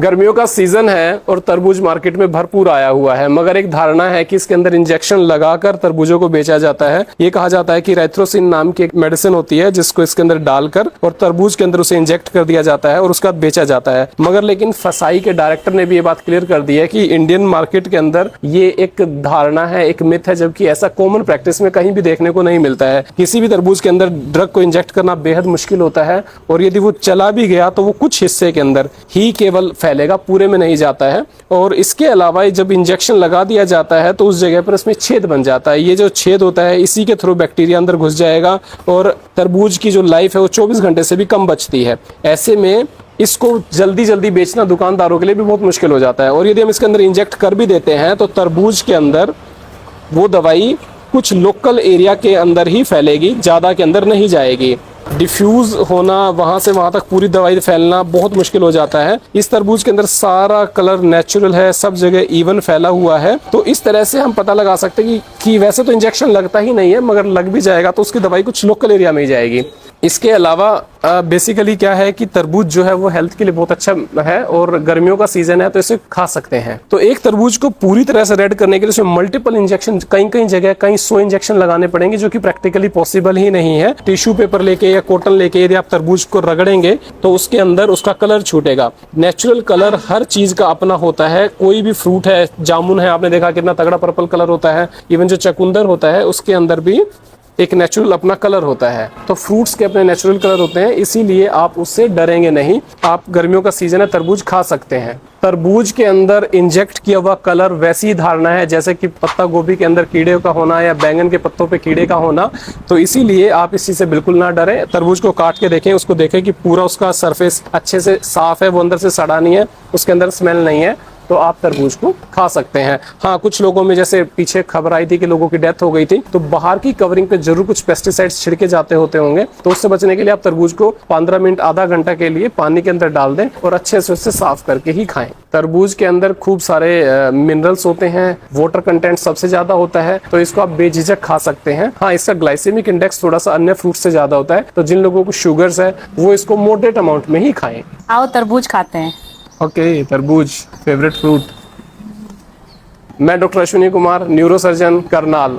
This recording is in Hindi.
गर्मियों का सीजन है और तरबूज मार्केट में भरपूर आया हुआ है, मगर एक धारणा है कि इसके अंदर इंजेक्शन लगाकर तरबूजों को बेचा जाता है। ये कहा जाता है कि राइथ्रोसिन नाम की एक मेडिसिन होती है जिसको इसके अंदर डालकर और तरबूज के अंदर उसे इंजेक्ट कर दिया जाता है और उसका बेचा जाता है। मगर लेकिन फसाई के डायरेक्टर ने भी ये बात क्लियर कर दी है कि इंडियन मार्केट के अंदर ये एक धारणा है, एक मिथ है, जबकि ऐसा कॉमन प्रैक्टिस में कहीं भी देखने को नहीं मिलता है। किसी भी तरबूज के अंदर ड्रग को इंजेक्ट करना बेहद मुश्किल होता है और यदि वो चला भी गया तो वो कुछ हिस्से के अंदर ही केवल फैलेगा, पूरे में नहीं जाता है। और इसके अलावा जब इंजेक्शन लगा दिया जाता है तो उस जगह पर इसमें छेद बन जाता है। ये जो छेद होता है इसी के थ्रू बैक्टीरिया अंदर घुस जाएगा और तरबूज की जो लाइफ है वो 24 घंटे से भी कम बचती है। ऐसे में इसको जल्दी जल्दी बेचना दुकानदारों के लिए भी बहुत मुश्किल हो जाता है। और यदि हम इसके अंदर इंजेक्ट कर भी देते हैं तो तरबूज के अंदर वो दवाई कुछ लोकल एरिया के अंदर ही फैलेगी, ज़्यादा के अंदर नहीं जाएगी। डिफ्यूज होना, वहां से वहां तक पूरी दवाई फैलना बहुत मुश्किल हो जाता है। इस तरबूज के अंदर सारा कलर नेचुरल है, सब जगह इवन फैला हुआ है। तो इस तरह से हम पता लगा सकते हैं कि वैसे तो इंजेक्शन लगता ही नहीं है, मगर लग भी जाएगा तो उसकी दवाई कुछ लोकल एरिया में ही जाएगी। इसके अलावा बेसिकली क्या है कि तरबूज जो है वो हेल्थ के लिए बहुत अच्छा है और गर्मियों का सीजन है तो इसे खा सकते हैं। तो एक तरबूज को पूरी तरह से रेड करने के लिए उसमें मल्टीपल इंजेक्शन, कई जगह कई 100 इंजेक्शन लगाने पड़ेंगे, जो कि प्रैक्टिकली पॉसिबल ही नहीं है। टिश्यू पेपर लेके या कॉटन लेके यदि आप तरबूज को रगड़ेंगे तो उसके अंदर उसका कलर छूटेगा। नेचुरल कलर हर चीज का अपना होता है। कोई भी फ्रूट है, जामुन है, आपने देखा कितना तगड़ा पर्पल कलर होता है। इवन जो चकुंदर होता है उसके अंदर भी एक नेचुरल अपना कलर होता है। तो फ्रूट्स के अपने नेचुरल कलर होते हैं, इसीलिए आप उससे डरेंगे नहीं। आप गर्मियों का सीजन है, तरबूज खा सकते हैं। तरबूज के अंदर इंजेक्ट किया हुआ कलर वैसी ही धारणा है जैसे कि पत्ता गोभी के अंदर कीड़े का होना या बैंगन के पत्तों पे कीड़े का होना। तो इसीलिए आप इस चीज से बिल्कुल ना डरें। तरबूज को काट के देखें, उसको देखें कि पूरा उसका सरफेस अच्छे से साफ है, वो अंदर से सड़ा नहीं है, उसके अंदर स्मेल नहीं है, तो आप तरबूज को खा सकते हैं। हाँ, कुछ लोगों में जैसे पीछे खबर आई थी कि लोगों की डेथ हो गई थी, तो बाहर की कवरिंग पे जरूर कुछ पेस्टिसाइड्स छिड़के जाते होते होंगे। तो उससे बचने के लिए आप तरबूज को 15 मिनट आधा घंटा के लिए पानी के अंदर डाल दें और अच्छे से उससे साफ करके ही खाएं। तरबूज के अंदर खूब सारे मिनरल्स होते हैं, वाटर कंटेंट सबसे ज्यादा होता है, तो इसको आप बेझिझक खा सकते हैं। हाँ, इसका ग्लाइसेमिक इंडेक्स थोड़ा सा अन्य फ्रूट से ज्यादा होता है, तो जिन लोगों को शुगर्स है वो इसको मॉडरेट अमाउंट में ही खाएं। आओ तरबूज खाते हैं। ओके, तरबूज फेवरेट फ्रूट। मैं डॉक्टर अश्विनी कुमार, न्यूरोसर्जन, करनाल।